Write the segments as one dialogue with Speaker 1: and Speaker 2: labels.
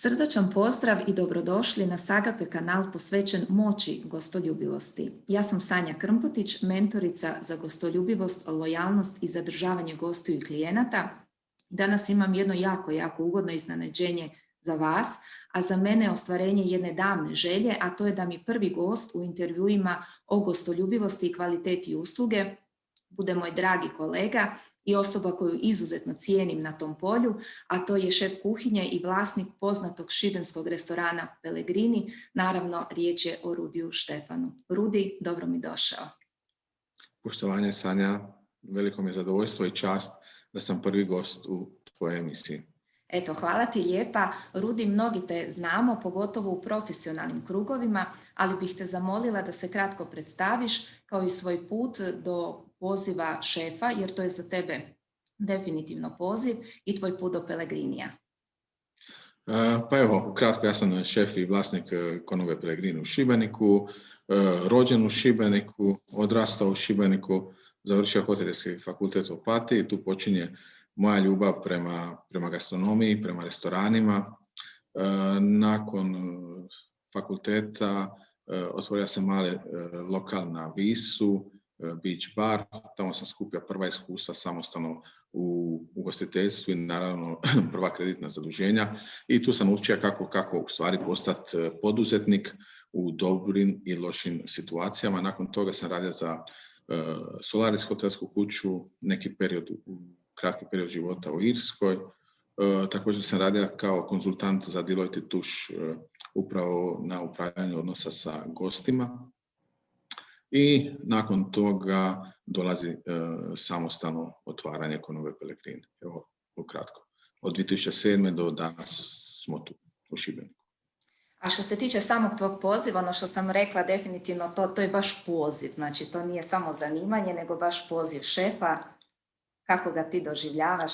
Speaker 1: Srdačan pozdrav i dobrodošli na Sagape kanal posvećen moći gostoljubivosti. Ja sam Sanja Krmpotić, mentorica za gostoljubivost, lojalnost i zadržavanje gostiju i klijenata. Danas imam jedno jako ugodno iznenađenje za vas, a za mene ostvarenje jedne davne želje, a to je da mi prvi gost u intervjuima o gostoljubivosti i kvaliteti usluge bude moj dragi kolega i osoba koju izuzetno cijenim na tom polju, a to je šef kuhinje i vlasnik poznatog šibenskog restorana Pellegrini. Naravno, riječ je o Rudiju Štefanu. Rudi, dobro mi došao.
Speaker 2: Poštovanje Sanja, veliko mi je zadovoljstvo i čast da sam prvi gost u tvojoj emisiji.
Speaker 1: Eto, hvala ti lijepa. Rudi, mnogi te znamo, pogotovo u profesionalnim krugovima, ali bih te zamolila da se kratko predstaviš kao i svoj put do poziva šefa, jer to je za tebe definitivno poziv, i tvoj put do Pellegrinija.
Speaker 2: Pa evo, ukratko, ja sam šef i vlasnik Konobbe Pellegrini u Šibeniku, rođen u Šibeniku, odrastao u Šibeniku, završio hotelijerski fakultet u Opatiji i tu počinje moja ljubav prema gastronomiji, prema restoranima. Nakon fakulteta otvorio sam mali lokal na Visu, Beach bar, tamo sam skupio prva iskustva samostalno u ugostiteljstvu i naravno prva kreditna zaduženja i tu sam učio kako u stvari postati poduzetnik u dobrim i lošim situacijama. Nakon toga sam radio za Solaris hotelsku kuću, kratki period života u Irskoj. Također sam radio kao konzultant za Deloitte i Touche upravo na upravljanju odnosa sa gostima. I nakon toga dolazi samostalno otvaranje Konobbe Pellegrini. Evo, ukratko. Od 2007. do danas smo tu u Šibeniku.
Speaker 1: A što se tiče samog tvog poziva, ono što sam rekla, definitivno to je baš poziv. Znači, to nije samo zanimanje, nego baš poziv šefa. Kako ga ti doživljavaš?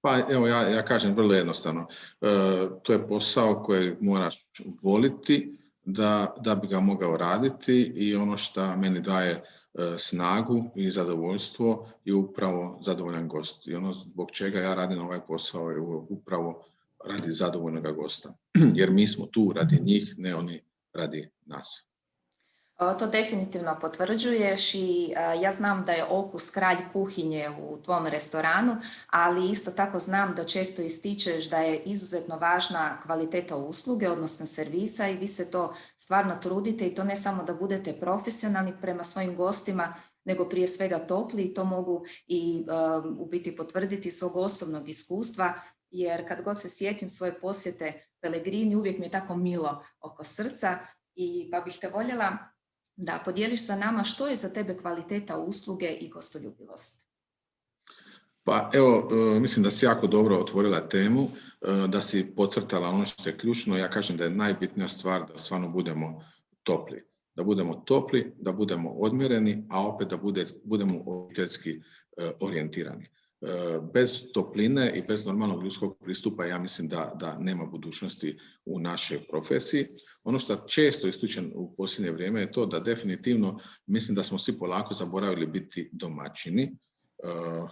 Speaker 2: Pa evo, ja kažem vrlo jednostavno. To je posao koji moraš voliti da bi ga mogao raditi i ono što meni daje snagu i zadovoljstvo je upravo zadovoljan gost. I ono zbog čega ja radim ovaj posao je upravo radi zadovoljnog gosta. Jer mi smo tu radi njih, ne oni radi nas.
Speaker 1: To definitivno potvrđuješ i ja znam da je okus kralj kuhinje u tvom restoranu, ali isto tako znam da često ističeš da je izuzetno važna kvaliteta usluge, odnosno servisa, i vi se to stvarno trudite, i to ne samo da budete profesionalni prema svojim gostima, nego prije svega topli, i to mogu i u biti potvrditi svog osobnog iskustva, jer kad god se sjetim svoje posjete Pellegrini, uvijek mi je tako milo oko srca, i pa bih te voljela da podijeliš sa nama što je za tebe kvaliteta usluge i gostoljubivost.
Speaker 2: Pa evo, mislim da si jako dobro otvorila temu, da si podcrtala ono što je ključno. Ja kažem da je najbitnija stvar da stvarno budemo topli. Da budemo topli, da budemo odmjereni, a opet da budemo obiteljski orijentirani. Bez topline i bez normalnog ljudskog pristupa ja mislim da nema budućnosti u našoj profesiji. Ono što često ističem u posljednje vrijeme je to da definitivno mislim da smo svi polako zaboravili biti domaćini.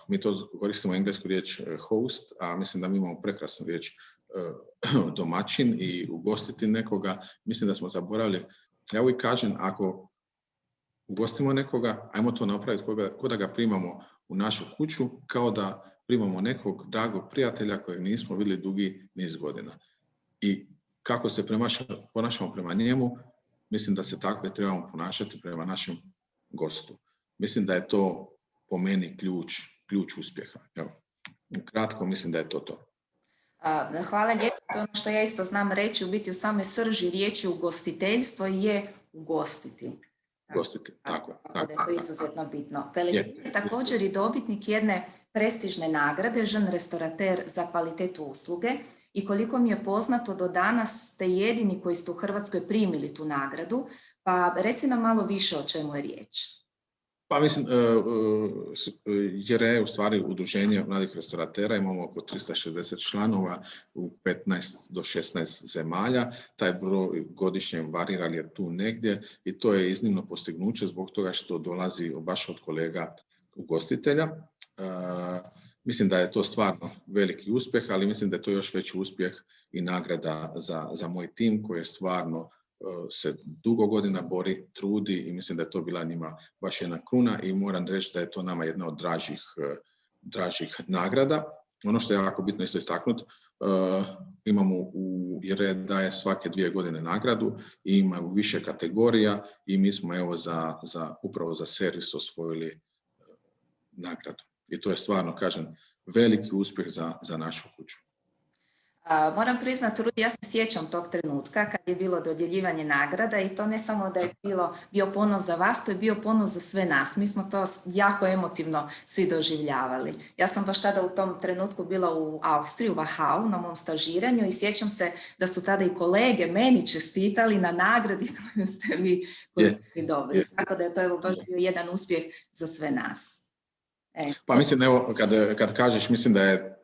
Speaker 2: Mi to koristimo englesku riječ host, a mislim da mi imamo prekrasnu riječ domaćin i ugostiti nekoga. Mislim da smo zaboravili. Ja uvijek kažem, ako ugostimo nekoga, ajmo to napraviti ko da ga primamo u našu kuću, kao da primamo nekog dragog prijatelja kojeg nismo vidjeli dugi niz godina. I kako se ponašamo prema njemu, mislim da se tako trebamo ponašati prema našem gostu. Mislim da je to po meni ključ uspjeha. Evo, kratko mislim da je to.
Speaker 1: Hvala lijepo. To ono što ja isto znam reći, u biti u samoj srži riječi ugostiteljstvo je ugostiti.
Speaker 2: Tako.
Speaker 1: Da je to izuzetno bitno. Pellegrini je također i dobitnik jedne prestižne nagrade, Jeune Restaurateur za kvalitetu usluge, i koliko mi je poznato, do danas ste jedini koji ste u Hrvatskoj primili tu nagradu, pa reci nam malo više o čemu je riječ.
Speaker 2: Pa mislim, jer je u stvari udruženje mladih restauratera, imamo oko 360 članova u 15 do 16 zemalja. Taj broj godišnje varira, ali je tu negdje, i to je iznimno postignuće zbog toga što dolazi baš od kolega ugostitelja. mislim da je to stvarno veliki uspjeh, ali mislim da je to još veći uspjeh i nagrada za moj tim koji je stvarno se dugo godina bori, trudi i mislim da je to bila njima baš jedna kruna i moram reći da je to nama jedna od dražih nagrada. Ono što je jako bitno isto istaknuti, imamo jer daje svake 2 godine nagradu i imaju više kategorija i mi smo evo upravo za servis osvojili nagradu. I to je stvarno, kažem, veliki uspjeh za našu kuću.
Speaker 1: Moram priznati, Rudi, ja se sjećam tog trenutka kad je bilo dodjeljivanje nagrada i to ne samo da je bio ponos za vas, to je bio ponos za sve nas. Mi smo to jako emotivno svi doživljavali. Ja sam baš tada u tom trenutku bila u Austriji, u Wachau, na mom stažiranju i sjećam se da su tada i kolege meni čestitali na nagradi koju ste vi dobili. Tako da je to baš bio jedan uspjeh za sve nas.
Speaker 2: Pa mislim, evo, kad kažeš, mislim da je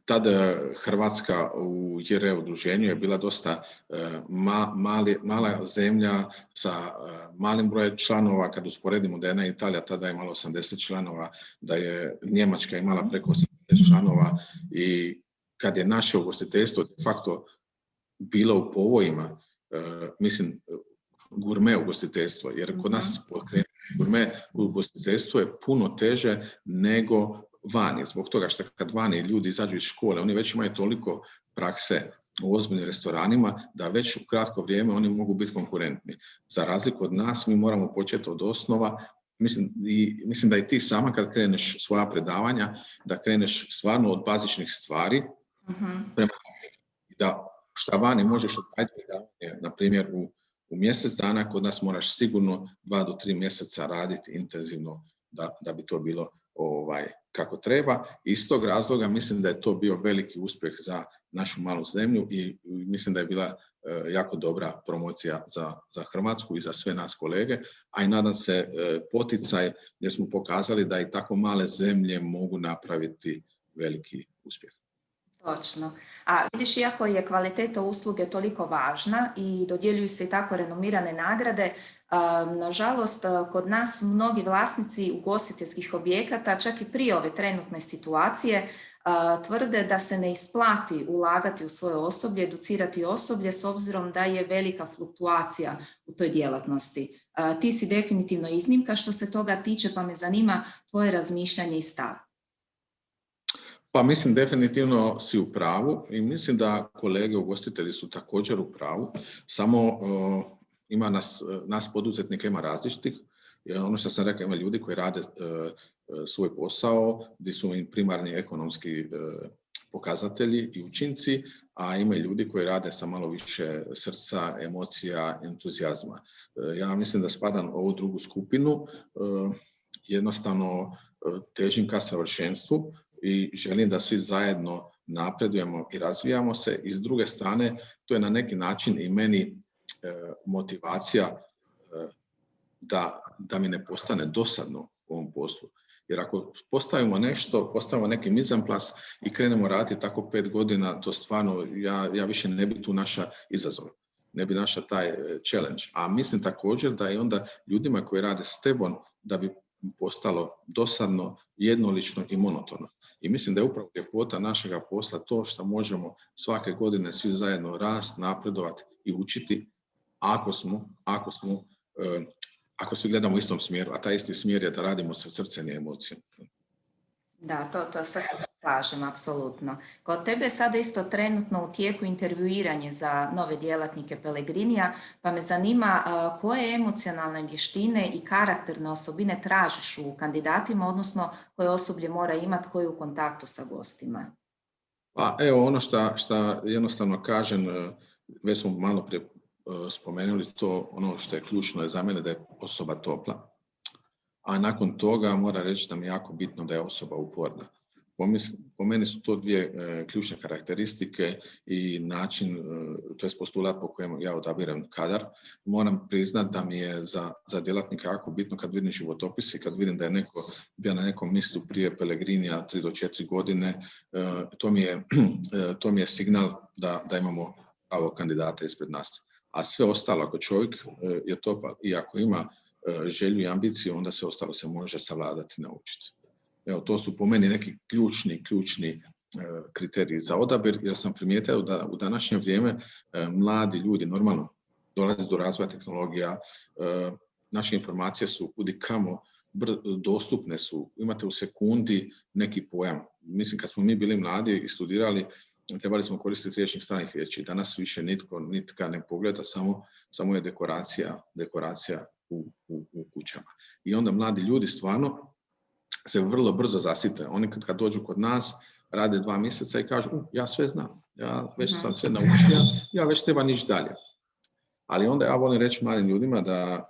Speaker 2: tada Hrvatska u JR udruženju je bila dosta mala zemlja sa malim brojem članova. Kad usporedimo da je jedna Italija tada je imala 80 članova, da je Njemačka imala preko 80 članova i kad je naše ugostiteljstvo de facto bilo u povojima, mislim, gurme ugostiteljstvo, jer kod nas gurme ugostiteljstvo je puno teže nego vani, zbog toga što kad vani ljudi izađu iz škole, oni već imaju toliko prakse u ozbiljnim restoranima da već u kratko vrijeme oni mogu biti konkurentni. Za razliku od nas, mi moramo početi od osnova. Mislim da i ti sama kad kreneš svoja predavanja, da kreneš stvarno od bazičnih stvari, da šta vani možeš odraditi predavanje, na primjer u mjesec dana, kod nas moraš sigurno 2 do 3 mjeseca raditi intenzivno da bi to bilo kako treba. Iz tog razloga mislim da je to bio veliki uspjeh za našu malu zemlju i mislim da je bila jako dobra promocija za Hrvatsku i za sve nas kolege, a i nadam se poticaj gdje smo pokazali da i tako male zemlje mogu napraviti veliki uspjeh.
Speaker 1: Točno. A vidiš, iako je kvaliteta usluge toliko važna i dodjeljuju se i tako renomirane nagrade, nažalost, kod nas mnogi vlasnici ugostiteljskih objekata, čak i prije ove trenutne situacije, tvrde da se ne isplati ulagati u svoje osoblje, educirati osoblje s obzirom da je velika fluktuacija u toj djelatnosti. Ti si definitivno iznimka što se toga tiče, pa me zanima tvoje razmišljanje i stav.
Speaker 2: Pa mislim definitivno si u pravu i mislim da kolege ugostitelji su također u pravu, samo ima nas poduzetnika ima različitih. Ono što sam rekao, ima ljudi koji rade svoj posao, gdje su im primarni ekonomski pokazatelji i učinci, a ima i ljudi koji rade sa malo više srca, emocija, entuzijazma. Ja mislim da spadam u ovu drugu skupinu, jednostavno težim ka savršenstvu i želim da svi zajedno napredujemo i razvijamo se. I s druge strane, to je na neki način i meni motivacija da mi ne postane dosadno u ovom poslu. Jer ako postavimo neki mizanplas i krenemo raditi tako 5 godina, to stvarno, ja više ne bi tu naša izazov, ne bi naša taj challenge. A mislim također da i onda ljudima koji rade s tebom, da bi postalo dosadno, jednolično i monotono. I mislim da je upravo ljepota našega posla to što možemo svake godine svi zajedno rasti, napredovati i učiti ako svi gledamo u istom smjeru, a taj isti smjer je da radimo sa srcem i emocijom.
Speaker 1: Da, to sad kažem, apsolutno. Kod tebe je sada isto trenutno u tijeku intervjuiranje za nove djelatnike Pelegrinija, pa me zanima koje emocionalne vještine i karakterne osobine tražiš u kandidatima, odnosno koje osoblje mora imati koji u kontaktu sa gostima?
Speaker 2: Pa evo ono što jednostavno kažem, već smo malo prije spomenuli to, ono što je ključno je za mene da je osoba topla, a nakon toga mora reći da mi je jako bitno da je osoba uporna. Po meni su to 2 ključne karakteristike i način, to je postulat po kojem ja odabiram kadar. Moram priznati da mi je za djelatnika jako bitno kad vidim životopis i kad vidim da je neko bio na nekom mjestu prije Pelegrinija 3 do 4 godine, to mi je signal da imamo pravo kandidata ispred nas. A sve ostalo, ako čovjek je topal i ako ima želju i ambiciju, onda sve ostalo se može savladati i naučiti. Evo, to su po meni neki ključni kriteriji za odabir, jer sam primijetio da u današnje vrijeme mladi ljudi normalno dolaze do razvoja tehnologija, naše informacije su kudikamo dostupne su, imate u sekundi neki pojam. Mislim, kad smo mi bili mladi i studirali, trebali smo koristiti rječnik stranih riječi. Danas više nitko ne pogleda, samo je dekoracija u kućama. I onda mladi ljudi stvarno se vrlo brzo zasite. Oni kad dođu kod nas, rade 2 mjeseca i kažu, ja sve znam, ja već sam sve naučio, ja već treba nići dalje. Ali onda ja volim reći mladim ljudima da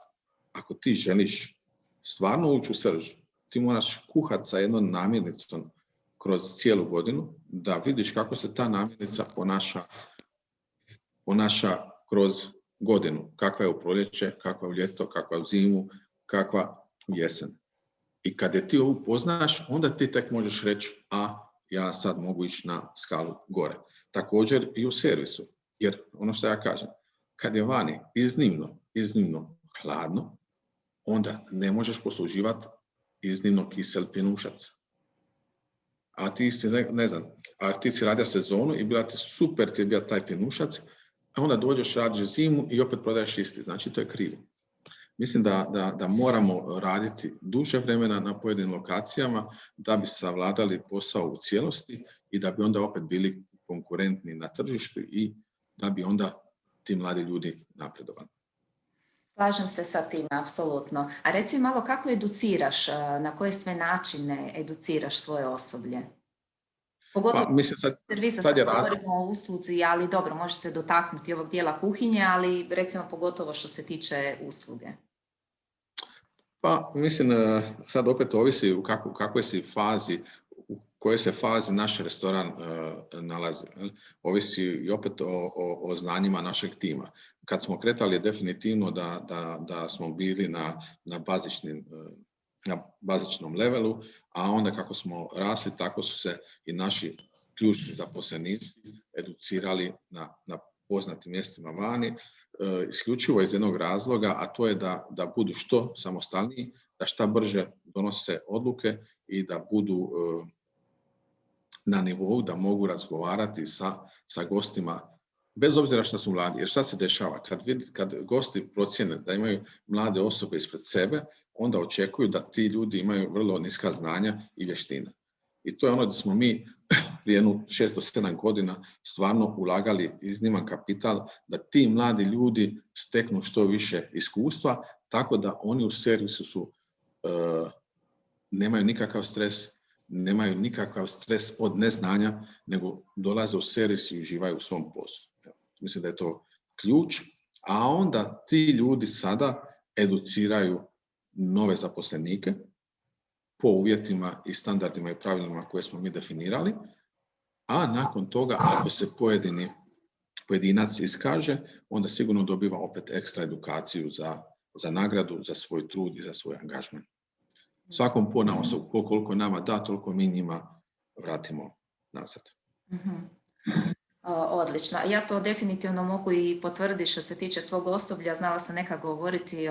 Speaker 2: ako ti želiš stvarno ući u srž, ti moraš kuhati sa jednom namirnicom kroz cijelu godinu, da vidiš kako se ta namirnica ponaša kroz godinu. Kakva je u proljeće, kakva je u ljeto, kakva je u zimu, kakva u jesen. I kad je ti ovo poznaš, onda ti tek možeš reći, ja sad mogu ići na skalu gore. Također i u servisu. Jer ono što ja kažem, kad je vani iznimno hladno, onda ne možeš posluživati iznimno kisel pjenušac. A ti si, ti si radio sezonu i bila ti super, ti je bio taj pjenušac, a onda dođeš, radiš zimu i opet prodaješ isti. Znači, to je krivo. Mislim da moramo raditi duže vremena na pojedinim lokacijama da bi savladali posao u cijelosti i da bi onda opet bili konkurentni na tržištu i da bi onda ti mladi ljudi napredovali.
Speaker 1: Slažem se sa tim, apsolutno. A reci malo kako educiraš, na koje sve načine educiraš svoje osoblje? Pogotovo servisa, sad govorimo o usluzi, ali dobro, može se dotaknuti ovog dijela kuhinje, ali recimo pogotovo što se tiče usluge.
Speaker 2: Pa mislim, sad opet ovisi u kakvoj si fazi, u kojoj se fazi naš restoran nalazi. Ovisi i opet o znanjima našeg tima. Kad smo kretali definitivno da smo bili na bazičnom levelu, a onda kako smo rasli, tako su se i naši ključni zaposlenici educirali na poznatim mjestima vani, isključivo iz jednog razloga, a to je da budu što samostalniji, da šta brže donose odluke i da budu na nivou da mogu razgovarati sa gostima, bez obzira što su mladi. Jer šta se dešava? Kad gosti procjene da imaju mlade osobe ispred sebe, onda očekuju da ti ljudi imaju vrlo niska znanja i vještine. I to je ono da smo mi prije 6 do 7 godina stvarno ulagali izniman kapital da ti mladi ljudi steknu što više iskustva, tako da oni u servisu nemaju nikakav stres od neznanja, nego dolaze u servis i uživaju u svom poslu. Mislim da je to ključ, a onda ti ljudi sada educiraju nove zaposlenike po uvjetima i standardima i pravilima koje smo mi definirali, a nakon toga ako se pojedinac iskaže, onda sigurno dobiva opet ekstra edukaciju za nagradu, za svoj trud i za svoj angažman. Svakom ponaosob, koliko nama da, toliko mi njima vratimo nazad.
Speaker 1: Mm-hmm. Odlično. Ja to definitivno mogu i potvrditi što se tiče tvog osoblja. Znala sam nekako govoriti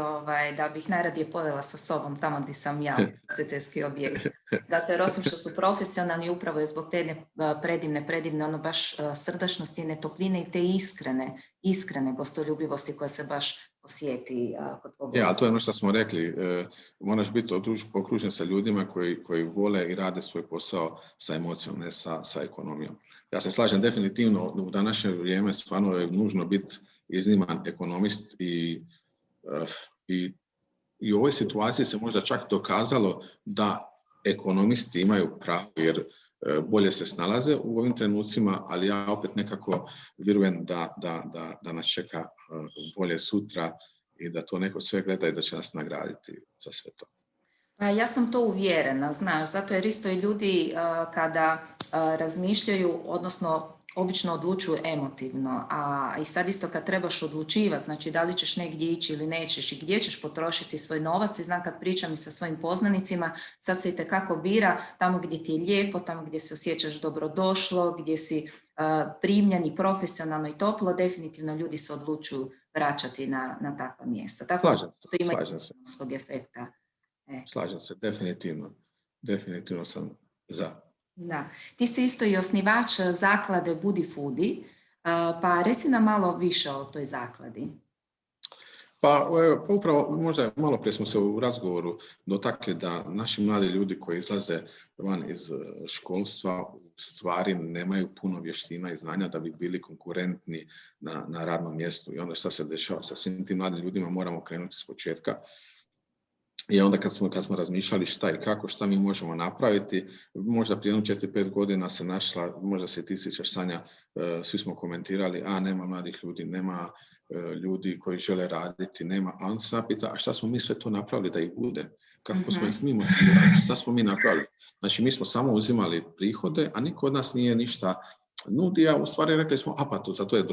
Speaker 1: da bih najradije povela sa sobom tamo gdje sam ja, ugostiteljski objekt. Zato jer osim što su profesionalni, upravo je zbog te predivne ono baš srdačnosti, netopline i te iskrene gostoljubivosti koja se baš osjeti kod tvog.
Speaker 2: Ali to je ono što smo rekli. Moraš biti okružen sa ljudima koji vole i rade svoj posao sa emocijom, ne sa ekonomijom. Ja se slažem definitivno, u današnje vrijeme stvarno je nužno biti izniman ekonomist i u ovoj situaciji se možda čak dokazalo da ekonomisti imaju pravo jer bolje se snalaze u ovim trenucima, ali ja opet nekako vjerujem da nas čeka bolje sutra i da to neko sve gleda i da će nas nagraditi za sve to.
Speaker 1: Ja sam to uvjerena, znaš, zato jer isto i ljudi kada razmišljaju, odnosno obično odlučuju emotivno, a i sad isto kad trebaš odlučivati, znači da li ćeš negdje ići ili nećeš i gdje ćeš potrošiti svoj novac, i znam kad pričam i sa svojim poznanicima, sad se itekako bira tamo gdje ti je lijepo, tamo gdje se osjećaš dobrodošlo, gdje si primljen i profesionalno i toplo, definitivno ljudi se odlučuju vraćati na takva mjesta. Tako da to ima svog efekta.
Speaker 2: Slažem se, definitivno. definitivno sam za.
Speaker 1: Da. Ti si isto i osnivač zaklade Budi Foodi, pa reci nam malo više o toj zakladi.
Speaker 2: Pa upravo možda malo prije smo se u razgovoru dotakli da naši mladi ljudi koji izlaze van iz školstva u stvari nemaju puno vještina i znanja da bi bili konkurentni na radnom mjestu. I onda šta se dešava sa svim tim mladim ljudima, moramo krenuti s početka. I onda kad smo razmišljali šta i kako, šta mi možemo napraviti, možda prije 4-5 godina se našla, možda se i ti sjećaš Sanja, svi smo komentirali, nema mladih ljudi, nema ljudi koji žele raditi, nema, a on se napita, a šta smo mi sve to napravili da ih bude? Kako smo ih mi motivirali? Šta smo mi napravili? Znači, mi smo samo uzimali prihode, a niko od nas nije ništa nudi, a u stvari rekli smo, pa to, zato je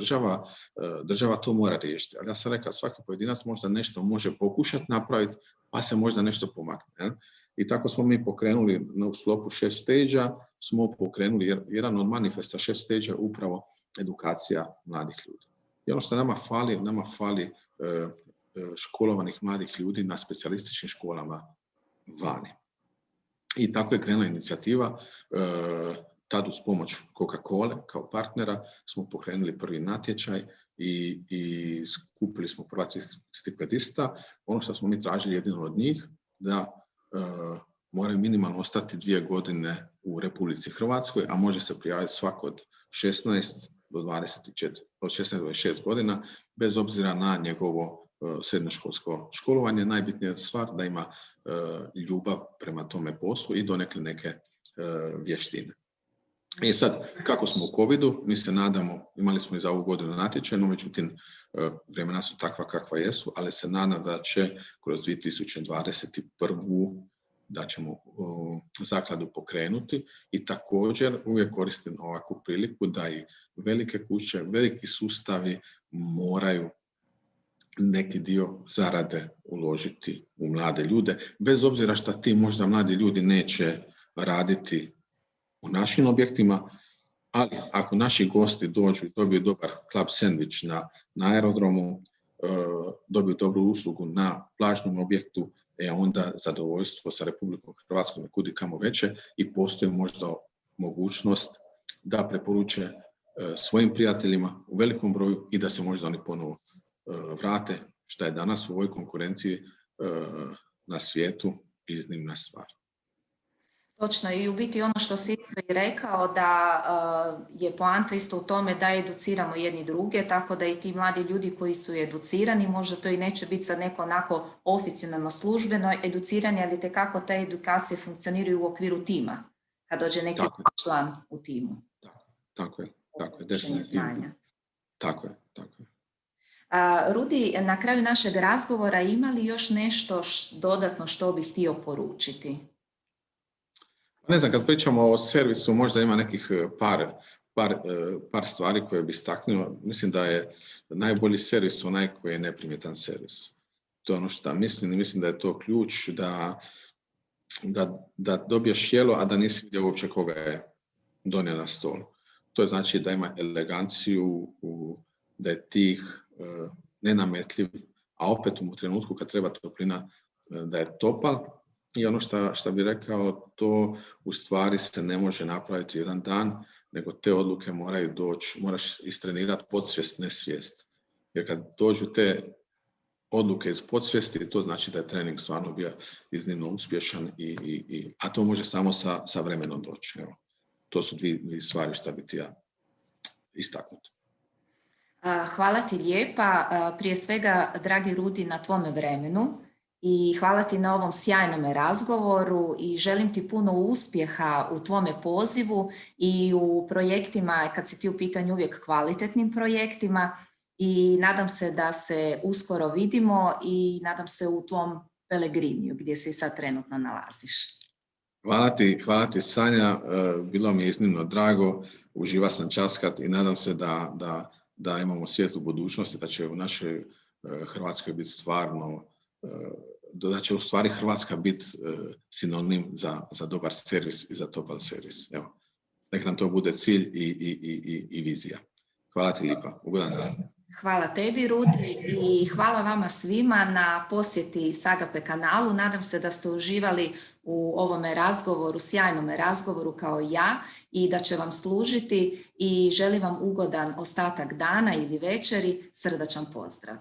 Speaker 2: država to mora riješiti. Ali ja sam rekao, svaki pojedinac možda nešto može pokušati napraviti, pa se možda nešto pomakne. I tako smo mi pokrenuli u sklopu 6 stage-a, smo pokrenuli jedan od manifesta 6 stage-a upravo edukacija mladih ljudi. I ono što nama fali školovanih mladih ljudi na specijalističkim školama vani. I tako je krenula inicijativa. Tad uz pomoć Coca-Cola kao partnera smo pokrenuli prvi natječaj i skupili smo prva 3 stipendista. Ono što smo mi tražili jedino od njih, da moraju minimalno ostati 2 godine u Republici Hrvatskoj, a može se prijaviti svako od 16 do 26 godina, bez obzira na njegovo srednjoškolsko školovanje. Najbitnija je stvar da ima ljubav prema tome poslu i donekle neke vještine. I sad, kako smo u covidu, mi se nadamo, imali smo i za ovu godinu natječaj, no međutim, vremena su takva kakva jesu, ali se nadam da će kroz 2021. da ćemo zakladu pokrenuti i također uvijek koristim ovakvu priliku da i velike kuće, veliki sustavi moraju neki dio zarade uložiti u mlade ljude, bez obzira što ti možda mladi ljudi neće raditi u našim objektima, ali ako naši gosti dođu i dobiju dobar club sandvič na aerodromu, dobiju dobru uslugu na plažnom objektu, onda zadovoljstvo sa Republikom Hrvatskom je kudi kamo veće i postoji možda mogućnost da preporuče svojim prijateljima u velikom broju i da se možda oni ponovo vrate, što je danas u ovoj konkurenciji na svijetu iznimna stvar.
Speaker 1: Točno, i u biti ono što si i rekao da je poanta isto u tome da educiramo jedni druge, tako da i ti mladi ljudi koji su educirani, možda to i neće biti sad neko onako oficijalno službeno educiranje, ali tekako te edukacije funkcioniraju u okviru tima, kad dođe neki član u timu.
Speaker 2: Tako je, definitivno. Tako je.
Speaker 1: Rudi, na kraju našeg razgovora ima li još nešto dodatno što bih htio poručiti?
Speaker 2: Ne znam, kad pričamo o servisu, možda ima nekih par stvari koje bi istaknuo. Mislim da je najbolji servis onaj koji je neprimjetan servis. To je ono što mislim i mislim da je to ključ da dobiješ jelo, a da nisi vidio uopće koga je donio na stol. To je znači da ima eleganciju, da je tih, nenametljiv, a opet u trenutku kad treba toplina da je topal. I ono što bih rekao, to u stvari se ne može napraviti jedan dan, nego te odluke moraju doći, moraš istrenirati podsvijest, ne svijest. Jer kad dođu te odluke iz podsvijesti, to znači da je trening stvarno bio iznimno uspješan, a to može samo sa vremenom doći. Evo, to su dvije stvari što bi ti ja istaknuti.
Speaker 1: Hvala ti lijepa. Prije svega, dragi Rudi, na tvome vremenu. I hvala ti na ovom sjajnom razgovoru i želim ti puno uspjeha u tvome pozivu i u projektima, kad si ti u pitanju uvijek kvalitetnim projektima, i nadam se da se uskoro vidimo i nadam se u tvom Pelegriniju gdje se i sad trenutno nalaziš.
Speaker 2: Hvala ti Sanja, bilo mi je iznimno drago, uživa sam časkat i nadam se da imamo svijetlu budućnost i da će u našoj Hrvatskoj biti stvarno, da će u stvari Hrvatska biti sinonim za dobar servis i za topal servis. Evo, nek nam to bude cilj i vizija. Hvala ti lijepa. Ugodan dan.
Speaker 1: Hvala tebi, Rudi, i hvala vama svima na posjeti Sagape kanalu. Nadam se da ste uživali u ovome razgovoru, sjajnome razgovoru kao i ja, i da će vam služiti, i želim vam ugodan ostatak dana ili večeri. Srdačan pozdrav.